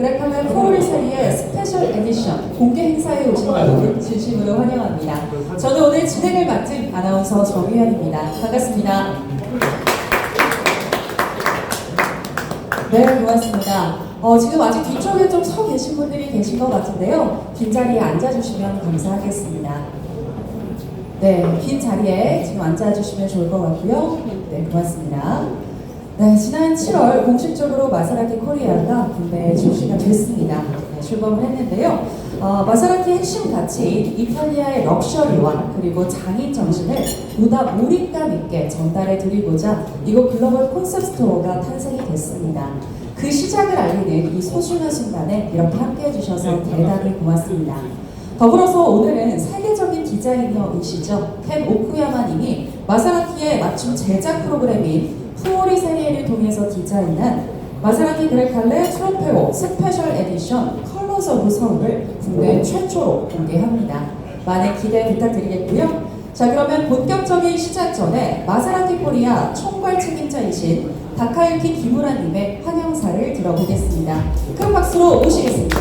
그레카멜 프로리 세리의 스페셜 에디션 공개 행사에 오신 여러분 진심으로 환영합니다. 저는 오늘 진행을 맡은 아나운서 정유현입니다. 반갑습니다. 네, 고맙습니다. 지금 아직 뒤쪽에 좀 서 계신 분들이 계신 것 같은데요. 빈 자리에 앉아주시면 감사하겠습니다. 네, 빈 자리에 지금 앉아주시면 좋을 것 같고요. 네, 고맙습니다. 네, 지난 7월 공식적으로 마세라티 코리아가 군대에 출시가 됐습니다. 네, 출범을 했는데요. 마세라티 핵심 가치인 이탈리아의 럭셔리와 그리고 장인 정신을 보다 몰입감 있게 전달해 드리고자 이곳 글로벌 콘셉트 스토어가 탄생이 됐습니다. 그 시작을 알리는 이 소중한 순간에 이렇게 함께 해주셔서 대단히 고맙습니다. 더불어서 오늘은 세계적인 디자이너이시죠. 켄 오쿠야마님이 마세라티의 맞춤 제작 프로그램인 프로리 세리를 통해서 디자인한 마세라티 그레칼레 트로페오 스페셜 에디션 컬러스 오브 서울을 국내 최초로 공개합니다. 많은 기대 부탁드리겠고요. 자, 그러면 본격적인 시작 전에 마세라티 코리아 총괄 책임자이신 다카유키 기무라님의 환영사를 들어보겠습니다. 큰 박수로 모시겠습니다.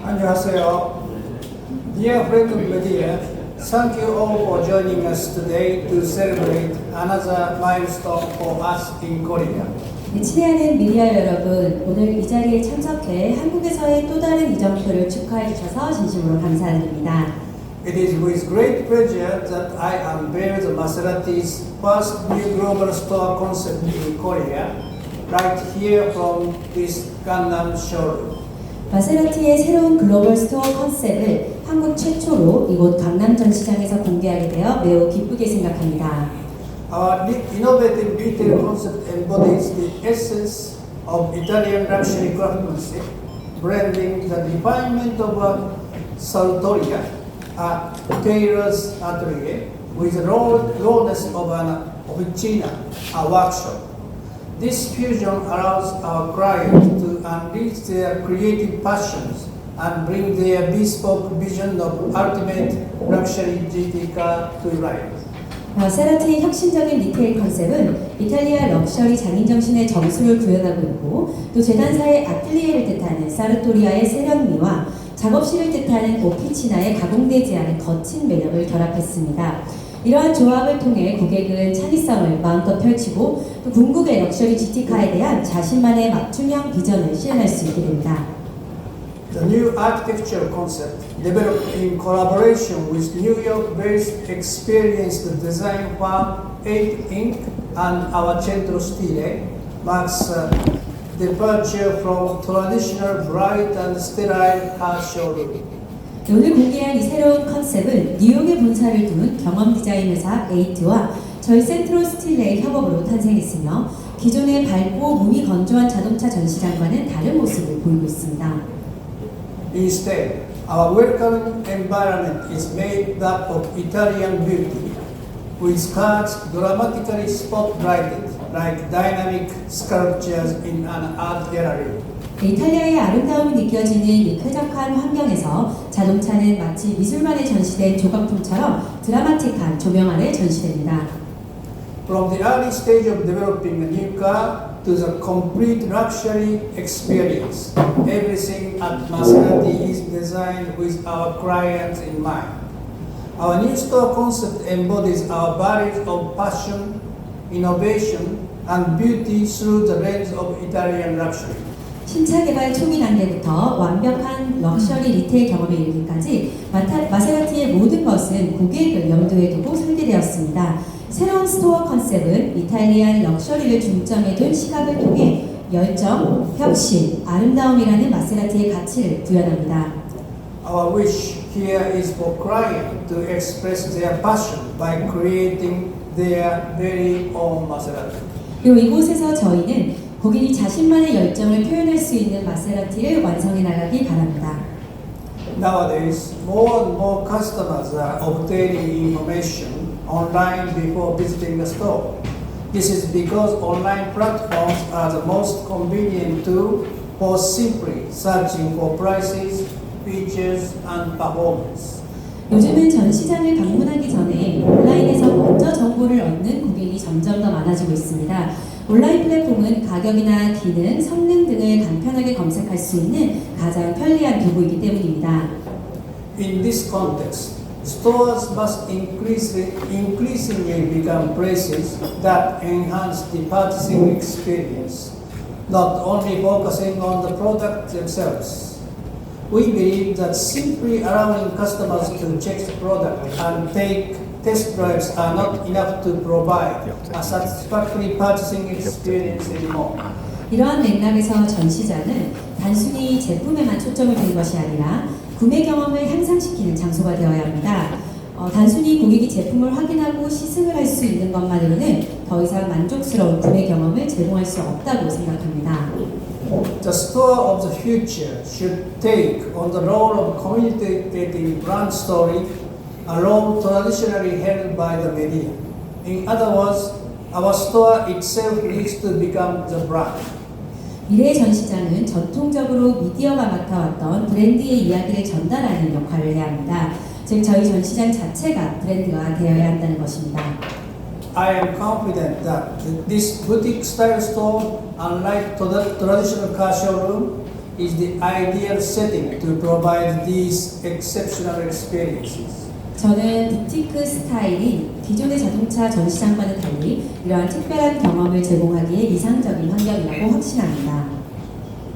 안녕하세요. Dear friend of media, thank you all for joining us today to celebrate another milestone for us in Korea. 친애하는 미디어 여러분, 오늘 이 자리에 참석해 한국에서의 또 다른 이정표를 축하해 주셔서 진심으로 감사드립니다. It is with great pleasure that I unveil the Maserati's first new global store concept in Korea, right here from this Gangnam showroom. 마세라티의 새로운 글로벌 스토어 컨셉을 한국 최초로 이곳 강남 전시장에서 공개하게 되어 매우 기쁘게 생각합니다. Our innovative retail concept embodies the essence of Italian luxury craftsmanship, blending the refinement of a sartoria, a tailor's atelier, with the rawness of an officina, a workshop. This fusion allows our clients to unleash their creative passions and bring their bespoke vision of ultimate luxury GT car to life. 마세라티의 혁신적인 리테일 컨셉은 이탈리아 럭셔리 장인 정신의 정수를 구현하고 있고 또 재단사의 아틀리에를 뜻하는 사르토리아의 세련미와 작업실을 뜻하는 오피치나의 가공되지 않은 거친 매력을 결합했습니다. 이러한 조합을 통해 고객은 창의성을 마음껏 펼치고 또 궁극의 럭셔리 GT카에 대한 자신만의 맞춤형 비전을 실현할 수 있게 됩니다. The new architectural concept, developed in collaboration with New York-based experienced design firm 8 Inc. and our Centro Stile, marks a departure from traditional bright and sterile car showroom. 오늘 공개한 이 새로운 컨셉은 뉴욕에 본사를 둔 경험 디자인 회사 에이트와 저희 센트로 스틸레의 협업으로 탄생했으며 기존의 밝고 몸이 건조한 자동차 전시장과는 다른 모습을 보이고 있습니다. Instead, our welcoming environment is made up of Italian beauty, with cars dramatically spotlighted like dynamic sculptures in an art gallery. 이탈리아의 아름다움이 느껴지는 이 쾌적한 환경에서 자동차는 마치 미술관에 전시된 조각품처럼 드라마틱한 조명 아래 전시됩니다. From the early stage of developing a new car to the complete luxury experience, everything at Maserati is designed with our clients in mind. Our new store concept embodies our values of passion, innovation, and beauty through the lens of Italian luxury. 신차 개발 초기 단계부터 완벽한 럭셔리 리테일 경험에 이르기까지 마세라티의 모든 것은 고객을 염두에 두고 설계되었습니다. 새로운 스토어 컨셉은 이탈리안 럭셔리를 중점에 둔 시각을 통해 열정, 혁신, 아름다움이라는 마세라티의 가치를 구현합니다. Our wish here is for clients to express their passion by creating their very own Maserati. 그리고 이곳에서 저희는 고객이 자신만의 열정을 표현할 수 있는 마세라티를 완성해 나가기 바랍니다. Nowadays, more and more customers are obtaining information online before visiting a store. This is because online platforms are the most convenient tool for simply searching for prices, features, and performance. 요즘은 전시장을 방문하기 전에 온라인에서 먼저 정보를 얻는 고객이 점점 더 많아지고 있습니다. 온라인 플랫폼은 가격이나 기능, 성능 등을 간편하게 검색할 수 있는 가장 편리한 도구이기 때문입니다. In this context, stores must increasingly become places that enhance the purchasing experience, not only focusing on the product themselves. We believe that simply allowing customers to check the product and take test drives are not enough to provide a satisfactory purchasing experience anymore. 이러한 맥락에서 전시장은 단순히 제품에만 초점을 둔 것이 아니라 구매 경험을 향상시키는 장소가 되어야 합니다. 단순히 고객이 제품을 확인하고 시승을 할 수 있는 것만으로는 더 이상 만족스러운 구매 경험을 제공할 수 없다고 생각합니다. The store of the future should take on the role of communicating brand story, a role traditionally held by the media. In other words, our store itself needs to become the brand. 미래의 전시장은 전통적으로 미디어가 맡아왔던 브랜드의 이야기를 전달하는 역할을 해야 합니다. 즉 저희 전시장 자체가 브랜드가 되어야 한다는 것입니다. I am confident that this boutique style store, unlike the traditional car showroom, is the ideal setting to provide these exceptional experiences. 저는 부티크 스타일이 기존의 자동차 전시장과는 달리 이러한 특별한 경험을 제공하기에 이상적인 환경이라고 확신합니다.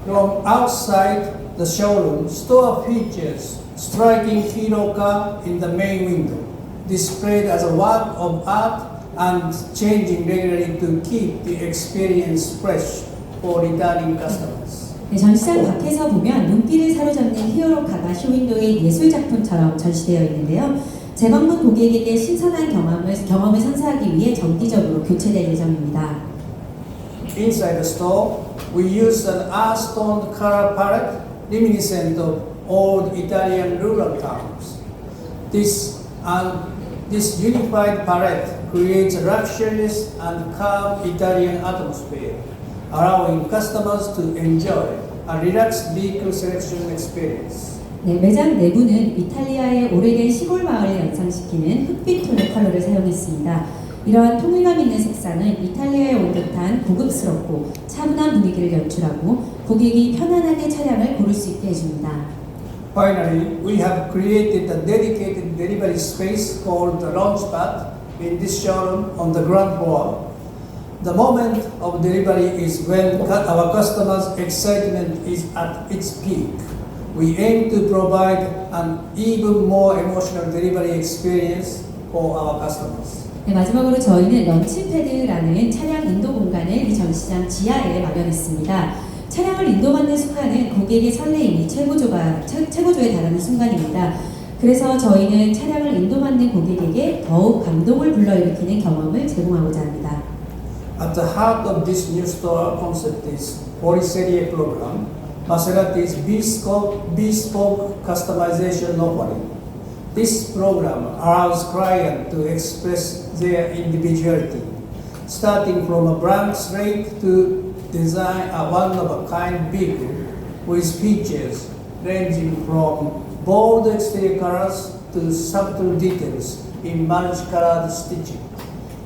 From outside the showroom, store features striking hero car in the main window, displayed as a work of art and changing regularly to keep the experience fresh for returning customers. 네, 전시장 밖에서 보면 눈길을 사로잡는 히어로카가 쇼윈도의 예술작품처럼 전시되어 있는데요. 재방문 고객에게 신선한 경험을 선사하기 위해 정기적으로 교체될 예정입니다. Inside the store, we used an earth-toned color palette reminiscent of old Italian rural towns. This unified palette creates a luxurious and calm Italian atmosphere, allowing customers to enjoy a relaxed vehicle selection experience. 네, 매장 내부는 이탈리아의 오래된 시골 마을을 연상시키는 흑빛 톤의 컬러를 사용했습니다. 이러한 통일감 있는 색상은 이탈리아에 온 듯한 고급스럽고 차분한 분위기를 연출하고 고객이 편안하게 차량을 고를 수 있게 해줍니다. Finally, we have created a dedicated delivery space called the Launchpad in this showroom on the ground floor. The moment of delivery is when our customers' excitement is at its peak. We aim to provide an even more emotional delivery experience for our customers. 네, 마지막으로 저희는 런치패드라는 차량 인도 공간을 이 전시장 지하에 마련했습니다. 차량을 인도받는 순간은 고객의 설레임이 최고조에 달하는 순간입니다. 그래서 저희는 차량을 인도받는 고객에게 더욱 감동을 불러일으키는 경험을 제공하고자 합니다. At the heart of this new store concept is Poliserie program, Maserati's bespoke customization offering. This program allows clients to express their individuality, starting from a blank slate to design a one-of-a-kind vehicle with features ranging from bold exterior colors to subtle details in multicolored stitching.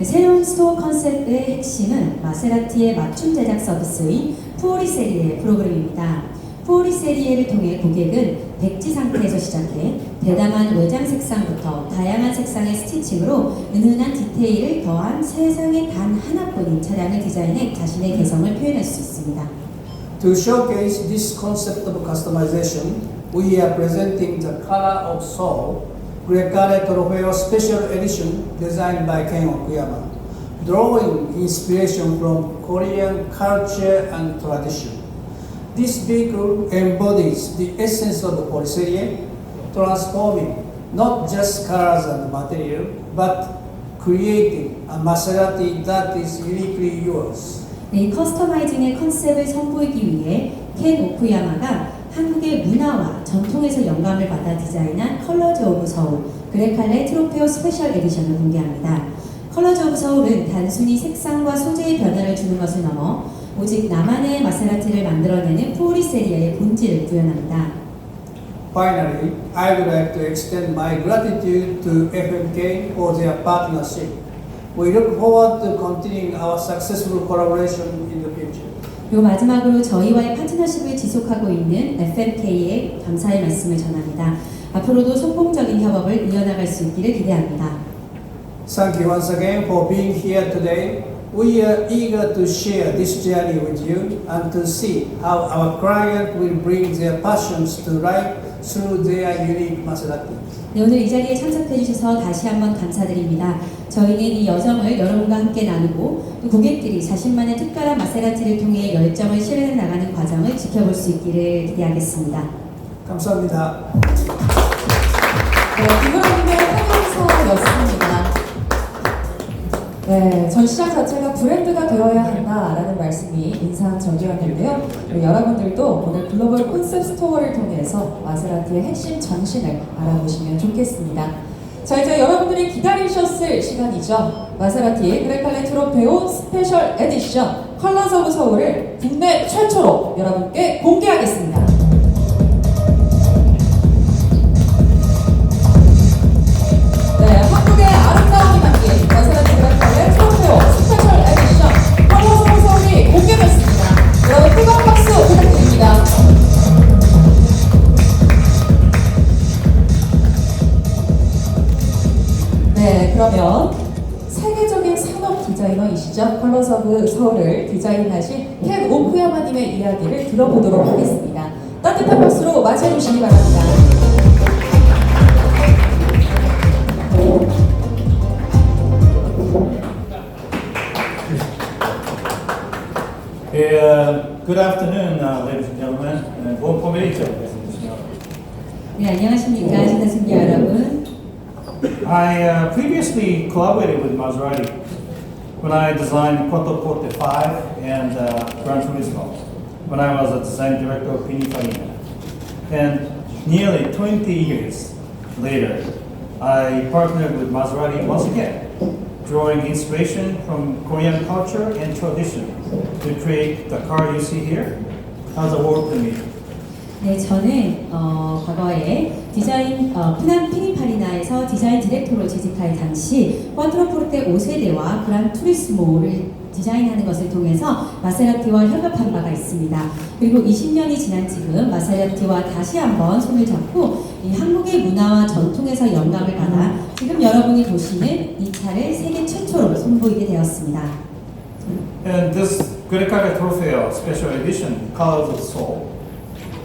새로운 스토어 컨셉의 핵심은 마세라티의 맞춤 제작 서비스인 푸오리세리에 프로그램입니다. 푸오리세리에를 통해 고객은 백지 상태에서 시작해 대담한 외장 색상부터 다양한 색상의 스티칭으로 은은한 디테일을 더한 세상에 단 하나뿐인 차량을 디자인해 자신의 개성을 표현할 수 있습니다. To showcase this concept of customization, we are presenting the Color of Soul Grecale Trofeo Special Edition designed by Ken Okuyama, drawing inspiration from Korean culture and tradition. This vehicle embodies the essence of the Poliserie, transforming not just colors and material, but creating a Maserati that is uniquely yours. 이 커스터마이징의 컨셉을 선보이기 위해 켄 오쿠야마가 한국의 문화와 전통에서 영감을 받아 디자인한 컬러즈 오브 서울 그레칼레 트로페오 스페셜 에디션을 공개합니다. 컬러즈 오브 서울은 단순히 색상과 소재의 변화를 주는 것을 넘어 오직 나만의 마세라티를 만들어내는 푸오리세리아의 본질을 구현합니다. Finally, I would like to extend my gratitude to FMK for their partnership. We look forward to continuing our successful collaboration in the future. 그리고 마지막으로 저희와의 파트너십을 지속하고 있는 FMK에 감사의 말씀을 전합니다. 앞으로도 성공적인 협업을 이어나갈 수 있기를 기대합니다. Thank you once again for being here today. We are eager to share this journey with you and to see how our client will bring their passions to life through their unique Maserati. 네, 오늘 이 자리에 참석해 주셔서 다시 한번 감사드립니다. 저희는 이 여정을 여러분과 함께 나누고 또 고객들이 자신만의 특별한 마세라티를 통해 열정을 실현해 나가는 과정을 지켜볼 수 있기를 기대하겠습니다. 감사합니다. 네, 김우라님의 환영사였습니다. 네, 전시장 자체가 브랜드가 되어야 한다라는 말씀이 인상적이었는데요. 여러분들도 오늘 글로벌 콘셉트 스토어를 통해서 마세라티의 핵심 정신을 알아보시면 좋겠습니다. 자, 이제 여러분들이 기다리셨을 시간이죠. 마세라티 그레칼레 트로페오 스페셜 에디션 컬러스 오브 서울을 국내 최초로 여러분께 공개하겠습니다. 네, 한국의 아름다움이 담긴 마세라티 그레칼레 트로페오 스페셜 에디션 컬러스 오브 서울이 공개됐습니다. 여러분 뜨거운 박수 부탁드립니다. 네, 그러면 세계적인 산업 디자이너이시죠. 컬러스 오브 서울을 디자인하신 켄 오쿠야마님의 이야기를 들어보도록 하겠습니다. 따뜻한 박수로 맞이해 주시기 바랍니다. Good afternoon, ladies and gentlemen. Buon pomeriggio. 네, 안녕하십니까 시청자 여러분. I previously collaborated with Maserati when I designed Quattroporte 5 and Gran Turismo when I was a design director of Pininfarina. And nearly 20 years later, I partnered with Maserati once again, drawing inspiration from Korean culture and tradition to create the car you see here as a world premiere. 네, 저는 과거에 디자인 피닌파리나에서 디자인 디렉터로 재직할 당시 쿼트로포르테 5세대와 그란 투리스모를 디자인하는 것을 통해서 마세라티와 협업한 바가 있습니다. 그리고 20년이 지난 지금 마세라티와 다시 한번 손을 잡고 이 한국의 문화와 전통에서 영감을 받아 지금 여러분이 보시는 이 차를 세계 최초로 선보이게 되었습니다. And this Grecale Trofeo Special Edition, Colors of Soul,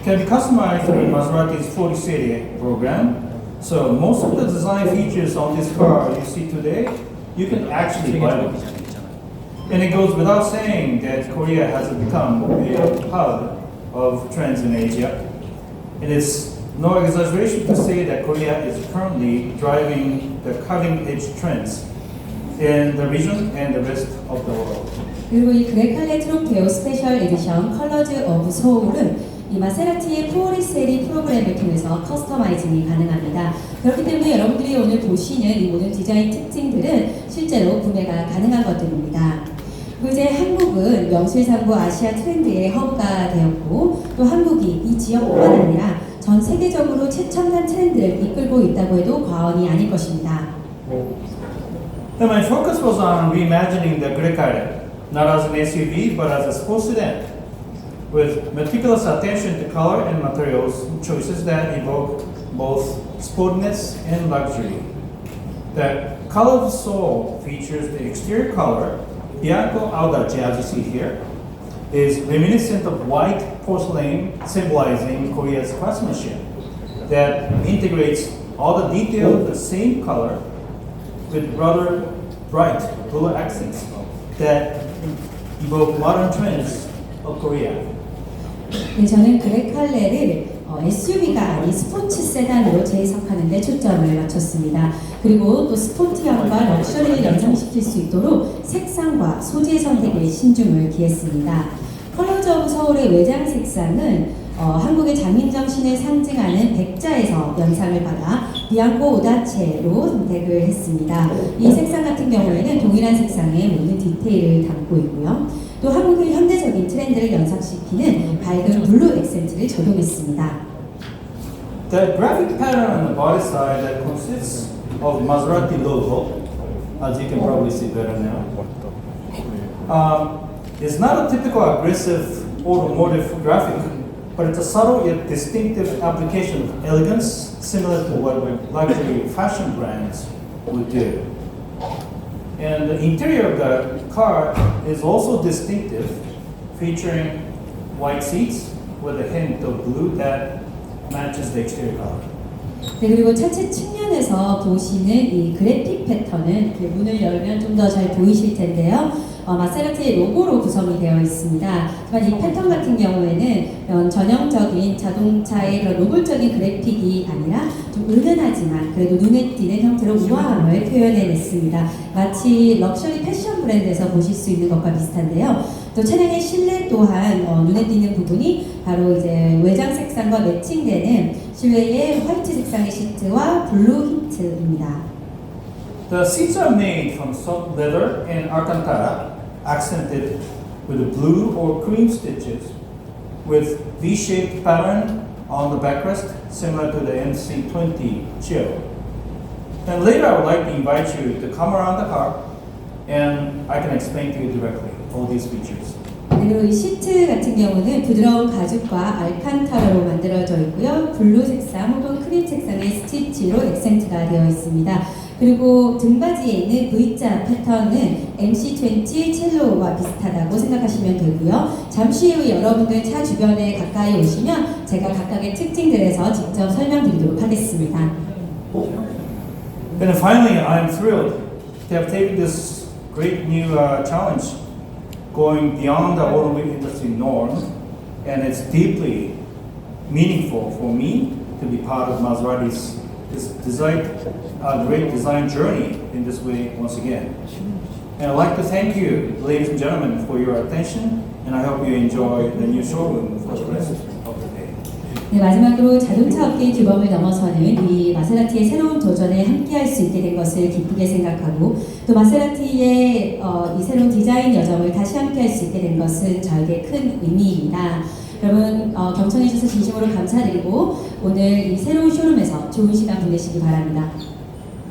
can be customized through Maserati's 40 serie program. So most of the design features on this car you see today, you can actually buy them. And it goes without saying that Korea has become a hub of trends in Asia. And it's no exaggeration to say that Korea is currently driving the cutting-edge trends in the region and the rest of the world. 그리고 이 그레칼레 트로페오 스페셜 에디션 컬러즈 오브 소울은 이 마세라티의 포리세리 프로그램을 통해서 커스터마이징이 가능합니다. 그렇기 때문에 여러분들이 오늘 보시는 이 모든 디자인 특징들은 실제로 구매가 가능한 것들입니다. 그리고 이제 한국은 명실상부 아시아 트렌드의 허브가 되었고 또 한국이 이 지역뿐만 아니라 전 세계적으로 최첨단 트렌드를 이끌고 있다고 해도 과언이 아닐 것입니다. And my focus was on reimagining the Grecale, not as an SUV but as a sports sedan, with meticulous attention to color and materials choices that evoke both sportiness and luxury. The color of the soul features the exterior color, Bianco Audace, as you see here, is reminiscent of white porcelain symbolizing Korea's craftsmanship that integrates all the detail of the same color with rather bright blue accents that evoke modern trends of Korea. 네, 저는 그레칼레를 SUV가 아닌 스포츠 세단으로 재해석하는 데 초점을 맞췄습니다. 그리고 또 스포티함과 럭셔리를 연상시킬 수 있도록 색상과 소재 선택에 신중을 기했습니다. 컬러즈 오브 서울의 외장 색상은 한국의 장인정신을 상징하는 백자에서 연상을 받아 비앙코 오다체로 선택을 했습니다. 이 색상 같은 경우에는 동일한 색상의 모든 디테일을 담고 있고요. 또 한국의 현대적인 트렌드를 연상시키는 밝은 블루 액센트를 적용했습니다. The graphic pattern on the body side that consists of Maserati logo as you can probably see better now. It's not a typical aggressive automotive graphic, but it's a subtle yet distinctive application of elegance, similar to what luxury fashion brands would do. And the interior of the car is also distinctive, featuring white seats with a hint of blue that matches the exterior color. 네, 그리고 차체 측면에서 보시는 이 그래픽 패턴은 이렇게 문을 열면 좀 더 잘 보이실 텐데요. 마세라티의 로고로 구성이 되어 있습니다. 하지만 이 패턴 같은 경우에는 전형적인 자동차의 그런 노골적인 그래픽이 아니라 좀 은은하지만 그래도 눈에 띄는 형태로 우아함을 표현해냈습니다. 마치 럭셔리 패션 브랜드에서 보실 수 있는 것과 비슷한데요. 또 차량의 실내 또한 눈에 띄는 부분이 바로 이제 외장 색상과 매칭되는 실외의 화이트 색상의 시트와 블루 힌트입니다. The seats are made from soft leather and alcantara, accented with blue or cream stitches, with V-shaped pattern on the backrest, similar to the MC20 Chill. And later, I would like to invite you to come around the car, and I can explain to you directly all these features. 네, 그리고 이 시트 같은 경우는 부드러운 가죽과 알칸타라로 만들어져 있고요. 블루 색상 혹은 크림 색상의 스티치로 액센트가 되어 있습니다. 그리고 등받이에 있는 V자 패턴은 MC20 첼로와 비슷하다고 생각하시면 되고요. 잠시 후 여러분들 차 주변에 가까이 오시면 제가 각각의 특징들에서 직접 설명드리도록 하겠습니다. And finally, I'm thrilled to have taken this great new challenge, going beyond the automobile industry norm, and it's deeply meaningful for me to be part of Maserati's great design journey in this way once again. And I'd like to thank you, ladies and gentlemen, for your attention, and I hope you enjoy the new showroom for the rest of the day. 네, 마지막으로 자동차 업계의 규범을 넘어서는 이 마세라티의 새로운 도전에 함께할 수 있게 된 것을 기쁘게 생각하고 또 마세라티의 이 새로운 디자인 여정을 다시 함께할 수 있게 된 것은 저에게 큰 의미입니다. 여러분 경청해 주셔서 진심으로 감사드리고 오늘 이 새로운 쇼룸에서 좋은 시간 보내시기 바랍니다.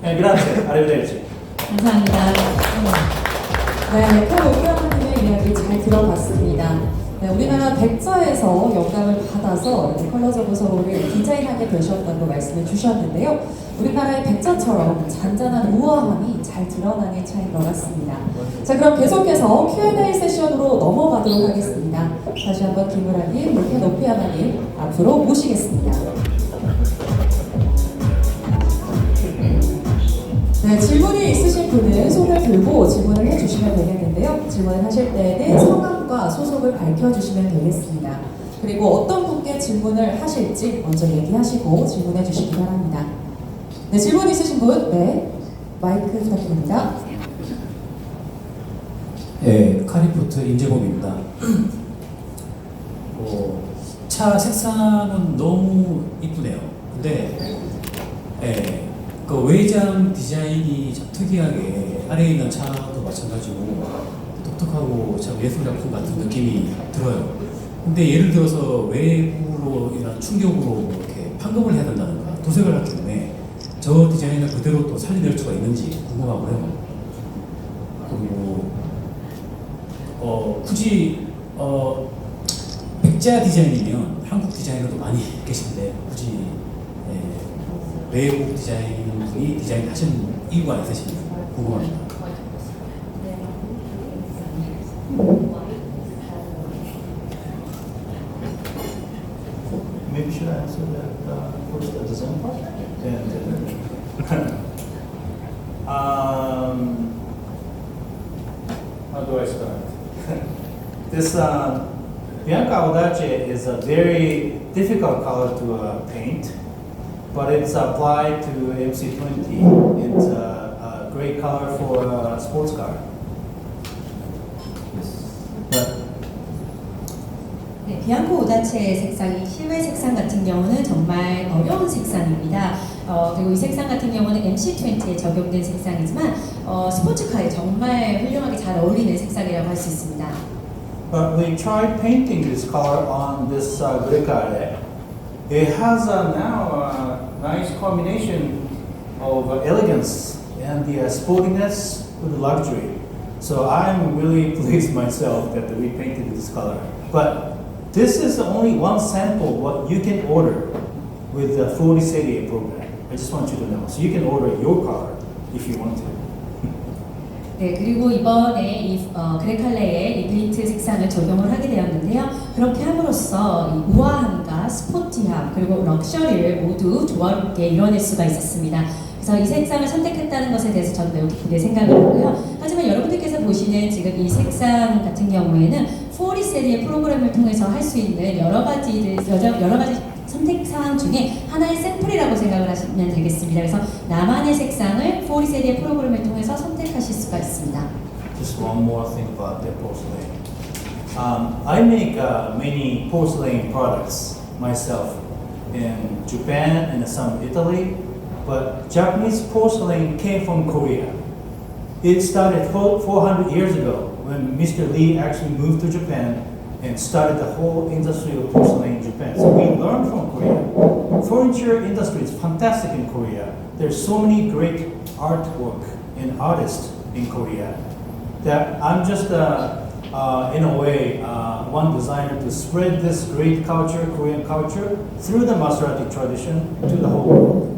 And grazie, arrivederci. 감사합니다. 네, 카 오키아마님의 이야기 잘 들어봤습니다. 네, 우리나라 백자에서 영감을 받아서 이렇게 컬러저 보석을 디자인하게 되셨다고 말씀을 주셨는데요. 우리나라의 백자처럼 잔잔한 우아함이 잘 드러나는 차인 것 같습니다. 자, 그럼 계속해서 Q&A 세션으로 넘어가도록 하겠습니다. 다시 한번 김우라님, 이렇게 노피아마님 앞으로 모시겠습니다. 네, 질문이 있으신 분은 손을 들고 질문을 해주시면 되겠는데요. 질문을 하실 때는 성함과 소속을 밝혀주시면 되겠습니다. 그리고 어떤 분께 질문을 하실지 먼저 얘기하시고 질문해 주시기 바랍니다. 네, 질문 있으신 분, 네, 마이크 부탁드립니다. 네, 카리포트 임재범입니다. 차 색상은 너무 이쁘네요. 근데 그 외장 디자인이 참 특이하게 안에 있는 차도 마찬가지고 독특하고 참 예술작품 같은 느낌이 들어요. 근데 예를 들어서 외부로 이런 충격으로 뭐 이렇게 판금을 해야 된다든가 도색을 할 경우에 저 디자인을 그대로 또 살려낼 수가 있는지 궁금하고요. 그리고 굳이 백자 디자인이면 한국 디자이너도 많이 계신데 굳이 외국 디자인분이 디자인하신 이유가 있으신지 궁금합니다. Maybe should I answer that first, the design part? How do I start? This Bianca Audace is a very difficult color to paint, but it's applied to MC20. It's a great color for a sports car. 네, 비앙코 오다체의 색상이 실외 색상 같은 경우는 정말 어려운 색상입니다. 그리고 이 색상 같은 경우는 MC20에 적용된 색상이지만 스포츠카에 정말 훌륭하게 잘 어울리는 색상이라고 할 수 있습니다. But we tried painting this color on this Grecale. It has now a nice combination of elegance and the sportiness with luxury. So I'm really pleased myself that we painted this color. But this is only one sample what you can order with the 40 serie program. I just want you to know. So you can order your color if you want to. 네, 그리고 이번에 이 그레칼레의 이 페인트 색상을 적용을 하게 되었는데요. 그렇게 함으로써 이 우아함과 스포티함 그리고 럭셔리를 모두 조화롭게 이뤄낼 수가 있었습니다. 그래서 이 색상을 선택했다는 것에 대해서 저는 매우 기쁘게 생각을 하고요. 하지만 여러분들께서 보시는 지금 이 색상 같은 경우에는 40 세리의 프로그램을 통해서 할 수 있는 여러 가지 선택 사항 중에 하나의 샘플이라고 생각을 하시면 되겠습니다. 그래서 나만의 색상을 40 세리의 프로그램을 통해서 선택하실 수가 있습니다. Just one more thing about the porcelain. I make many porcelain products myself in Japan and some Italy, but Japanese porcelain came from Korea. It started 400 years ago when Mr. Lee actually moved to Japan and started the whole industry of porcelain in Japan. So we learned from Korea. Furniture industry is fantastic in Korea. There's so many great artwork and artists in Korea that I'm just in a way one designer to spread this great culture, Korean culture, through the Maserati tradition to the whole world.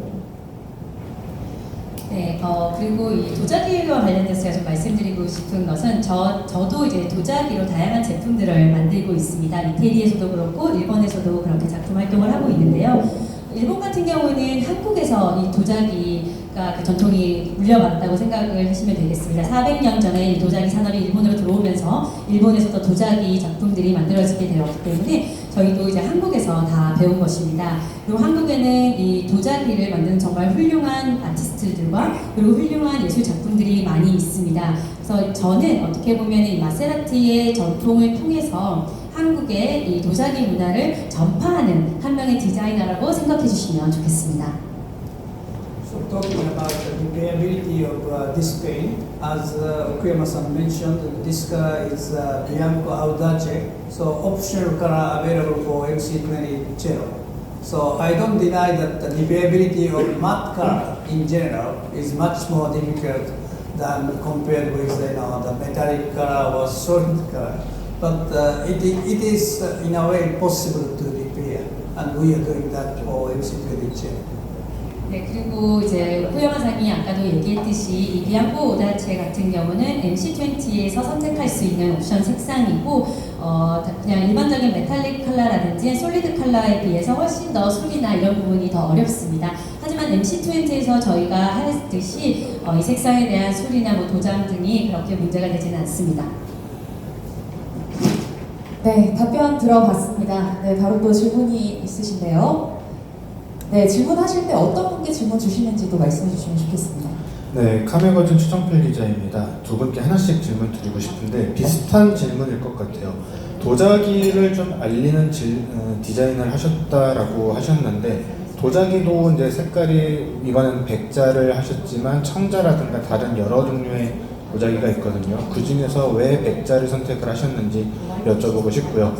네, 그리고 이 도자기와 관련돼서 제가 좀 말씀드리고 싶은 것은 저도 이제 도자기로 다양한 제품들을 만들고 있습니다. 이태리에서도 그렇고 일본에서도 그렇게 작품 활동을 하고 있는데요. 일본 같은 경우는 한국에서 이 도자기가 그 전통이 물려받았다고 생각을 하시면 되겠습니다. 400년 전에 이 도자기 산업이 일본으로 들어오면서 일본에서도 도자기 작품들이 만들어지게 되었기 때문에 저희도 이제 한국에서 다 배운 것입니다. 그리고 한국에는 이 도자기를 만드는 정말 훌륭한 아티스트들과 그리고 훌륭한 예술 작품들이 많이 있습니다. 그래서 저는 어떻게 보면 이 마세라티의 전통을 통해서 한국의 이 도자기 문화를 전파하는 한 명의 디자이너라고 생각해 주시면 좋겠습니다. So talking about the repayability of this paint, as Okuyama-san mentioned, this color is Bianco Audace, so optional color available for MC20 Cello. So I don't deny that the repayability of matte color in general is much more difficult than compared with the metallic color or solid color. But it is in a way possible to repair, and we are doing that for MC20 Cello. 네, 그리고 이제 후야마상이 아까도 얘기했듯이 이 비앙코 오다체 같은 경우는 MC20에서 선택할 수 있는 옵션 색상이고 그냥 일반적인 메탈릭 컬러라든지 솔리드 컬러에 비해서 훨씬 더 소리나 이런 부분이 더 어렵습니다. 하지만 MC20에서 저희가 했듯이 이 색상에 대한 소리나 뭐 도장 등이 그렇게 문제가 되지는 않습니다. 네, 답변 들어봤습니다. 네, 바로 또 질문이 있으신데요. 네, 질문하실 때 어떤 분께 질문 주시는지도 말씀해 주시면 좋겠습니다. 네, 카메거진 추정필 기자입니다. 두 분께 하나씩 질문 드리고 싶은데 비슷한 질문일 것 같아요. 도자기를 좀 알리는 디자인을 하셨다라고 하셨는데 도자기도 이제 색깔이 이거는 백자를 하셨지만 청자라든가 다른 여러 종류의 도자기가 있거든요. 그 중에서 왜 백자를 선택을 하셨는지 여쭤보고 싶고요.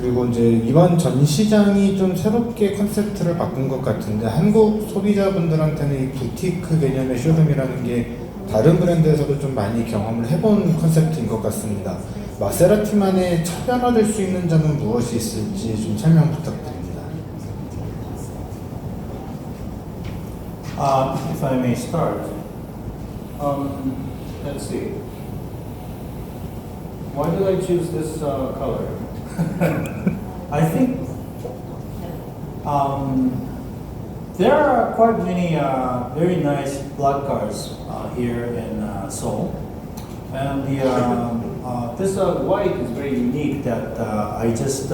그리고 이제 이번 전시장이 좀 새롭게 컨셉트를 바꾼 것 같은데 한국 소비자분들한테는 이 부티크 개념의 쇼룸이라는 게 다른 브랜드에서도 좀 많이 경험을 해본 컨셉트인 것 같습니다. 마세라티만의 차별화될 수 있는 점은 무엇이 있을지 좀 설명 부탁드립니다. If I may start, let's see. Why did I choose this color? I think there are quite many very nice black cars here in Seoul, and this white is very unique. That I just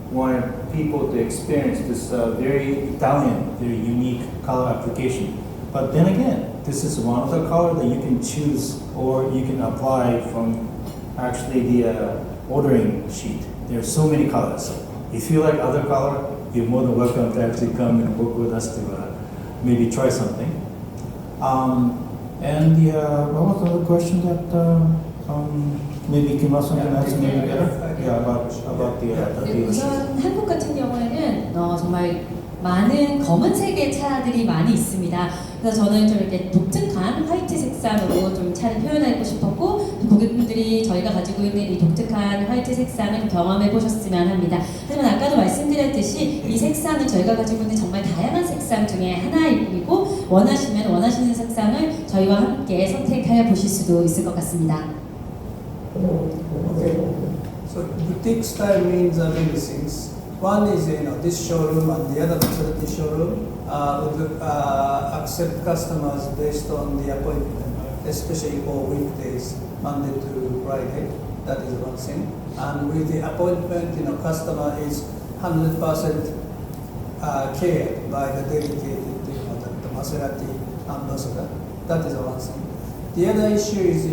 wanted people to experience this very Italian, very unique color application. But then again, this is one of the colors that you can choose or you can apply from actually the ordering sheet. There are so many colors. If you like other color, you're more than welcome to actually come and work with us to maybe try something. And what was the other question that maybe Kim-san can answer maybe better? Yeah, about the 네, 우선 한국 같은 경우에는 정말 많은 검은색의 차들이 많이 있습니다. 그래서 저는 좀 이렇게 독특한 화이트 색상으로 좀 차를 표현하고 싶었고 또 고객분들이 저희가 가지고 있는 이 독특한 화이트 색상을 좀 경험해 보셨으면 합니다. 하지만 아까도 말씀드렸듯이 이 색상은 저희가 가지고 있는 정말 다양한 색상 중에 하나이고 원하시면 원하시는 색상을 저희와 함께 선택하여 보실 수도 있을 것 같습니다. Okay. So boutique style means many things. One is this showroom and the other facility showroom would accept customers based on the appointment, especially for weekdays, Monday to Friday. That is one thing. And with the appointment, customer is 100% cared by the dedicated, the Maserati ambassador. That is one thing. The other issue is,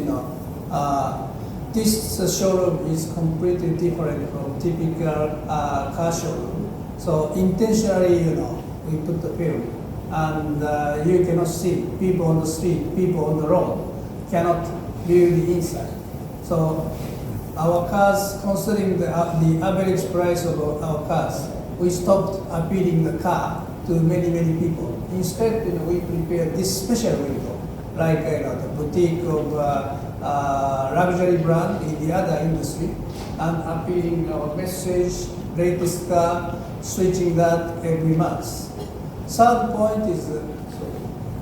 this showroom is completely different from typical car showroom. So intentionally, we put the film, and you cannot see people on the street, people on the road, cannot view the inside. So our cars, considering the average price of our cars, we stopped appealing the car to many people. Instead, we prepared this special window, like the boutique of luxury brand in the other industry, and appealing our message, latest car, switching that every month. Third point is,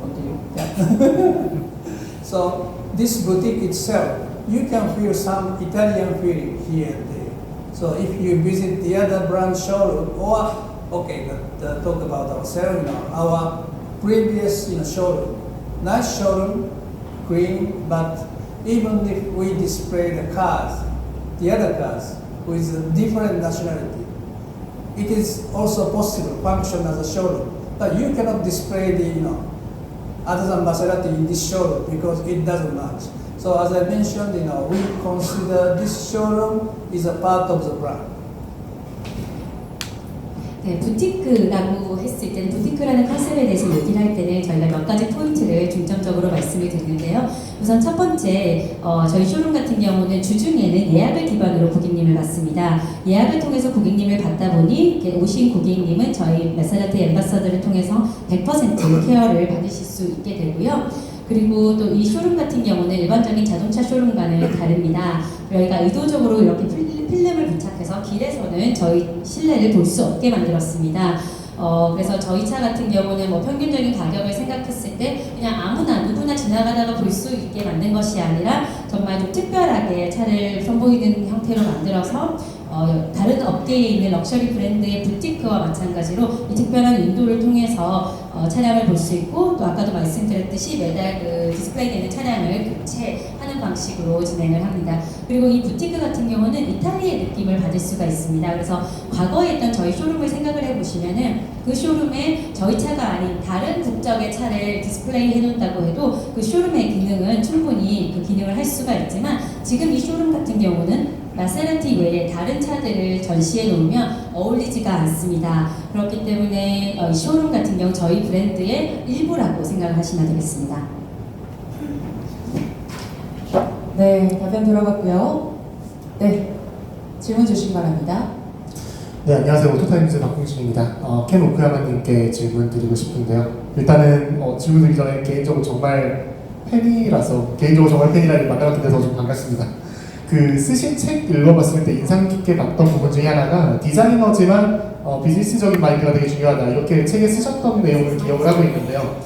continue. Yeah. So this boutique itself, you can feel some Italian feeling here and there. So if you visit the other brand showroom, or talk about ourselves now, our previous showroom, nice showroom, clean, but even if we display the cars, the other cars with a different nationality, it is also possible function as a showroom. But you cannot display the other than Maserati in this showroom because it doesn't match. So as I mentioned, we consider this showroom is a part of the brand. 네, 부티크라고 했을 때는 부티크라는 컨셉에 대해서 얘기를 할 때는 저희가 몇 가지 포인트를 중점적으로 말씀을 드리는데요. 우선 첫 번째, 저희 쇼룸 같은 경우는 주중에는 예약을 기반으로 고객님을 받습니다. 예약을 통해서 고객님을 받다 보니 오신 고객님은 저희 마세라티 엠바서더를 통해서 100% 케어를 받으실 수 있게 되고요. 그리고 또 이 쇼룸 같은 경우는 일반적인 자동차 쇼룸과는 다릅니다. 저희가 의도적으로 이렇게 필름을 부착해서 길에서는 저희 실내를 볼 수 없게 만들었습니다. 그래서 저희 차 같은 경우는 평균적인 가격을 생각했을 때 그냥 아무나 누구나 지나가다가 볼 수 있게 만든 것이 아니라 정말 좀 특별하게 차를 선보이는 형태로 만들어서 다른 업계에 있는 럭셔리 브랜드의 부티크와 마찬가지로 이 특별한 윈도우를 통해서 차량을 볼 수 있고 또 아까도 말씀드렸듯이 매달 그 디스플레이되는 차량을 교체하는 방식으로 진행을 합니다. 그리고 이 부티크 같은 경우는 이탈리아의 느낌을 받을 수가 있습니다. 그래서 과거에 있던 저희 쇼룸을 생각을 해보시면은 그 쇼룸에 저희 차가 아닌 다른 국적의 차를 디스플레이 해놓는다고 해도 그 쇼룸의 기능은 충분히 그 기능을 할 수가 있지만 지금 이 쇼룸 같은 경우는 마세라티 외에 다른 차들을 전시해 놓으면 어울리지가 않습니다. 그렇기 때문에 이 쇼룸 같은 경우 저희 브랜드의 일부라고 생각을 하시면 되겠습니다. 네, 답변 들어봤고요. 네, 질문 주시기 바랍니다. 네, 안녕하세요. 오토타임즈 박홍진입니다. 켄 오크야마님께 질문 드리고 싶은데요. 일단은 질문 드리기 전에 개인적으로 정말 팬이라서 만나뵙게 돼서 좀 반갑습니다. 그 쓰신 책 읽어봤을 때 인상 깊게 봤던 부분 중에 하나가 디자이너지만 비즈니스적인 마인드가 되게 중요하다 이렇게 책에 쓰셨던 내용을 기억을 하고 있는데요.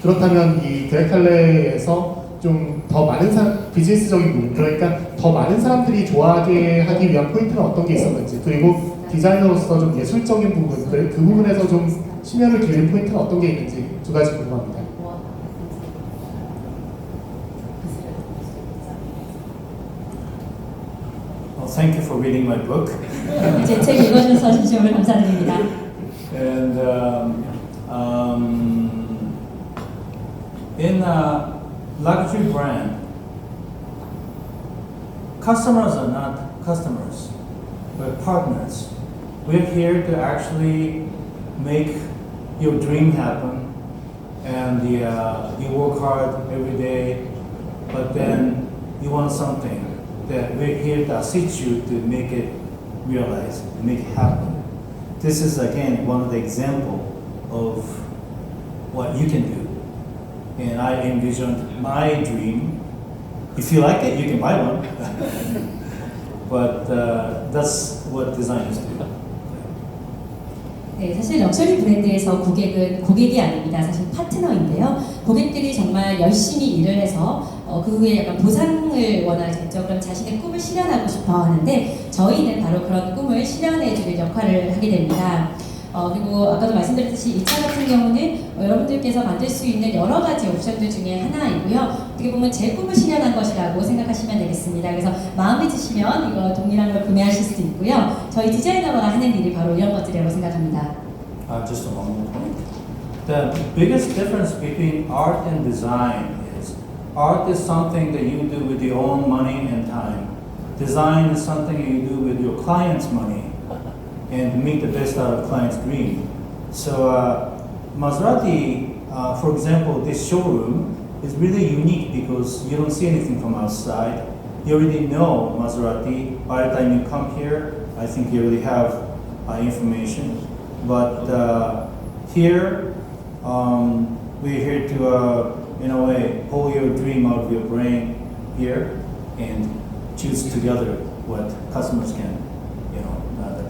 그렇다면 이 그레칼레에서 좀 더 많은 비즈니스적인 부분, 그러니까 더 많은 사람들이 좋아하게 하기 위한 포인트는 어떤 게 있었는지, 그리고 디자이너로서 좀 예술적인 부분, 그 부분에서 좀 심혈을 기울인 포인트는 어떤 게 있는지 두 가지 궁금합니다. Thank you for reading my book. 제 책 읽어주셔서 진심으로 감사드립니다. And in a luxury brand, customers are not customers, but partners. We're here to actually make your dream happen, and you work hard every day, but then you want something that we're here to assist you to make it realize, make it happen. This is again one of the example of what you can do and I envisioned my dream. If you like it, you can buy one. But that's what designers do. 네, 사실 럭셔리 브랜드에서 고객은 고객이 아닙니다. 사실 파트너인데요. 고객들이 정말 열심히 일을 해서 그 후에 약간 보상을 원하겠죠. 그럼 자신의 꿈을 실현하고 싶어 하는데 저희는 바로 그런 꿈을 실현해주는 역할을 하게 됩니다. 그리고 아까도 말씀드렸듯이 이 차 같은 경우는 여러분들께서 만들 수 있는 여러 가지 옵션들 중에 하나이고요. 어떻게 보면 제 꿈을 실현한 것이라고 생각하시면 되겠습니다. 그래서 마음에 드시면 이거 동일한 걸 구매하실 수도 있고요. 저희 디자이너가 하는 일이 바로 이런 것들이라고 생각합니다. Just a moment. The biggest difference between art and design is art is something that you do with your own money and time. Design is something you do with your client's money and make the best out of client's dream. So Maserati, for example, this showroom is really unique because you don't see anything from outside. You already know Maserati. By the time you come here, I think you already have information. But here, we're here to, in a way, pull your dream out of your brain here and choose together what customers can,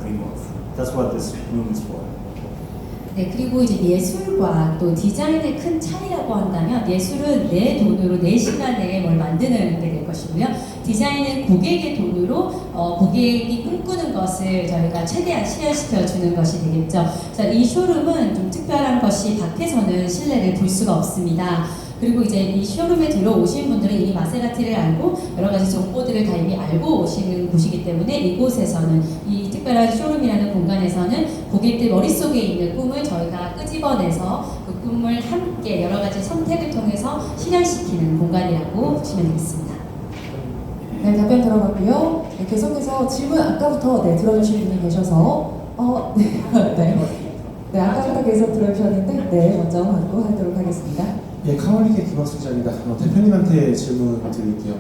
dream of. That's what this room is for. 네, 그리고 이제 예술과 또 디자인의 큰 차이라고 한다면 예술은 내 돈으로 내 시간에 뭘 만드는 게 될 것이고요. 디자인은 고객의 돈으로 고객이 꿈꾸는 것을 저희가 최대한 실현시켜 주는 것이 되겠죠. 그래서 이 쇼룸은 좀 특별한 것이 밖에서는 실내를 볼 수가 없습니다. 그리고 이제 이 쇼룸에 들어오신 분들은 이미 마세라티를 알고 여러 가지 정보들을 다 이미 알고 오시는 곳이기 때문에 이곳에서는 이 특별한 쇼룸이라는 공간에서는 고객들 머릿속에 있는 꿈을 저희가 끄집어내서 그 꿈을 함께 여러 가지 선택을 통해서 실현시키는 공간이라고 보시면 되겠습니다. 네, 답변 들어봤고요. 네, 계속해서 질문 아까부터 들어주신 분이 계셔서 네, 아까부터 계속 들어주셨는데 먼저 받고 하도록 하겠습니다. 예, 카몰리케 김학수 기자입니다. 대표님한테 질문 드릴게요.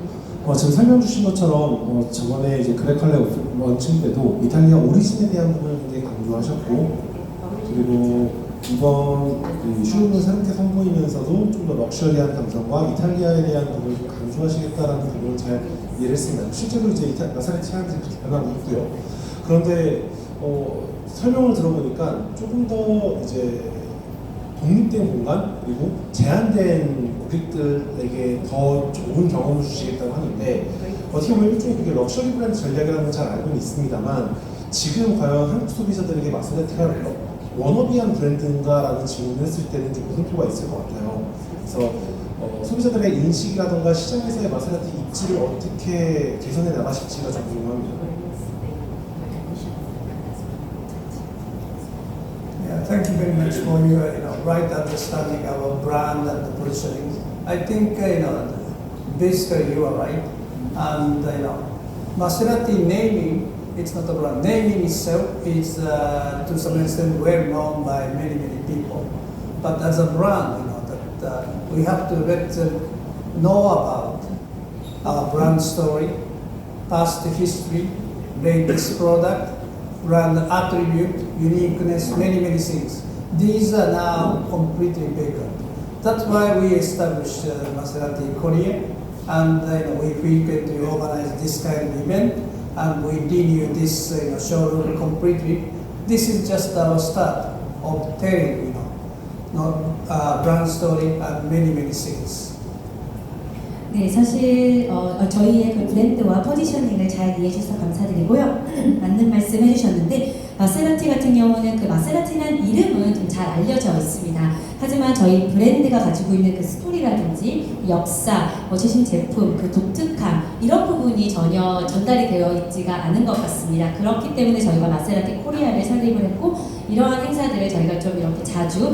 지금 설명 주신 것처럼 저번에 이제 그레칼레 런칭 때도 이탈리아 오리진에 대한 부분을 굉장히 강조하셨고, 그리고 이번 쇼룸을 새롭게 선보이면서도 좀 더 럭셔리한 감성과 이탈리아에 대한 부분을 좀 강조하시겠다라는 부분을 잘 이해를 했습니다. 실제로 이제 마세라티 차량들이 그렇게 변하고 있고요. 그런데 설명을 들어보니까 조금 더 이제 독립된 공간 그리고 제한된 고객들에게 더 좋은 경험을 주시겠다고 하는데 어떻게 보면 일종의 그게 럭셔리 브랜드 전략이라는 건 잘 알고는 있습니다만 지금 과연 한국 소비자들에게 마세라티가 워너비한 브랜드인가라는 질문을 했을 때는 좀 물음표가 있을 것 같아요. 그래서 소비자들의 인식이라던가 시장에서의 마세라티 입지를 어떻게 개선해 나가실지가 좀 궁금합니다. Thank you very much for your right understanding of our brand and the positioning. I think basically you are right, and Maserati naming, it's not a brand. Naming itself is to some extent well known by many people, but as a brand, that we have to let them know about our brand story, past history, latest product, brand attribute, uniqueness, many things. These are now completely vacant. That's why we established Maserati Korea, and we frequently organize this kind of event, and we renew this showroom completely. This is just our start of telling brand story and many things. 네, 사실 저희의 그 브랜드와 포지셔닝을 잘 이해해 주셔서 감사드리고요. 맞는 말씀 해주셨는데 마세라티 같은 경우는 그 마세라티라는 이름은 좀 잘 알려져 있습니다. 하지만 저희 브랜드가 가지고 있는 그 스토리라든지 역사, 최신 제품, 그 독특함 이런 부분이 전혀 전달이 되어 있지가 않은 것 같습니다. 그렇기 때문에 저희가 마세라티 코리아를 설립을 했고 이러한 행사들을 저희가 좀 이렇게 자주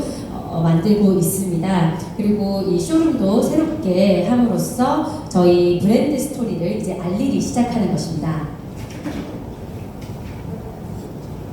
만들고 있습니다. 그리고 이 쇼룸도 새롭게 함으로써 저희 브랜드 스토리를 이제 알리기 시작하는 것입니다.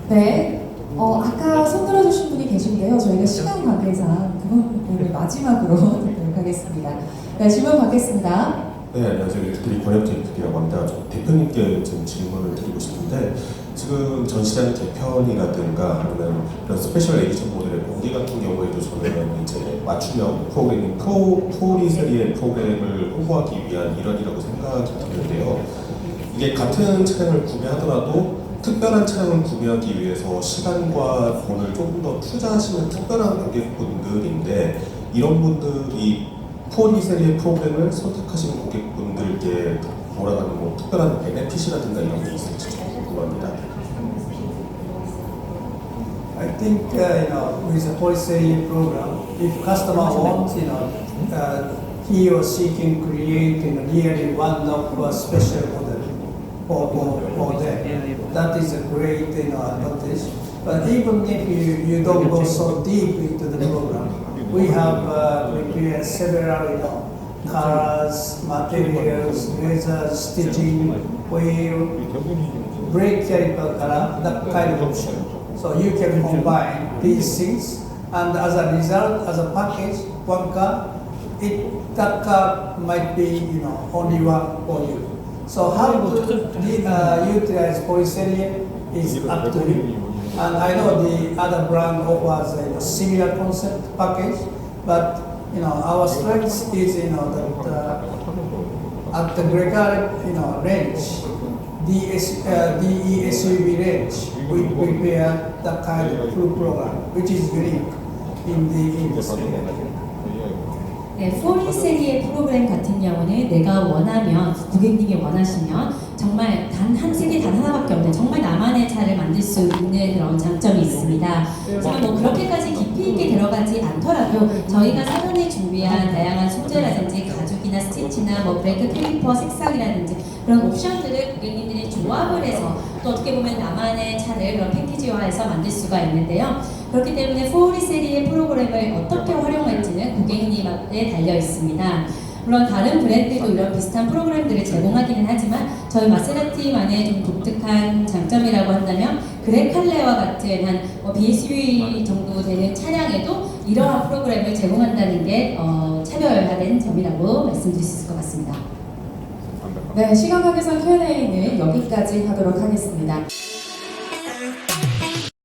네, 아까 손 들어주신 분이 계신데요. 저희가 시간 관계상 그 부분을 마지막으로 듣도록 하겠습니다. 네, 질문 받겠습니다. 네, 안녕하세요. 일트리 권혁재 일트리라고 합니다. 저 대표님께 지금 질문을 드리고 싶은데 지금 전 시장 개편이라든가 아니면 이런 스페셜 에디션 모델의 공개 같은 경우에도 저는 이제 맞춤형 프로그래밍 프로리 세리의 프로그램을 홍보하기 위한 일환이라고 생각이 드는데요. 이게 같은 차량을 구매하더라도 특별한 차량을 구매하기 위해서 시간과 돈을 조금 더 투자하시는 특별한 고객분들인데 이런 분들이 4D 세리의 프로그램을 선택하시는 고객분들께 돌아가는 뭐 특별한 베네핏이라든가 이런 게 있을지 좀 궁금합니다. I think with the policy program, if customer wants, he or she can create really one of a special model for them. That is a great advantage. But even if you don't go so deep into the program, we have prepared several colors, materials, laser stitching, wheel, brake caliper color, that kind of option. So you can combine these things, and as a result, as a package, one car, that car might be only one for you. So how to utilize polyethylene is up to you. And I know the other brand offers a similar concept package, but our strength is that at the Gregaric range, the SUV range, we prepare that kind of full program, which is unique in the industry. 네, 4D 세리의 프로그램 같은 경우는 내가 원하면, 고객님이 원하시면 정말 단 한 세계 단 하나밖에 없는 정말 나만의 차를 만들 수 있는 그런 장점이 있습니다. 하지만 뭐 그렇게까지 깊이 있게 들어가지 않더라도 저희가 사전에 준비한 다양한 소재라든지 가죽이나 스티치나 뭐 브레이크 캘리퍼 색상이라든지 그런 옵션들을 고객님들이 조합을 해서 또 어떻게 보면 나만의 차를 그런 패키지화해서 만들 수가 있는데요. 그렇기 때문에 4D 세리의 프로그램을 어떻게 활용할지는 고객님한테 달려 있습니다. 물론 다른 브랜드도 이런 비슷한 프로그램들을 제공하기는 하지만 저희 마세라티만의 좀 독특한 장점이라고 한다면 그레칼레와 같은 한 BSUV 정도 되는 차량에도 이러한 프로그램을 제공한다는 게 차별화된 점이라고 말씀드릴 수 있을 것 같습니다. 네, 시간 관계상 Q&A는 여기까지 하도록 하겠습니다.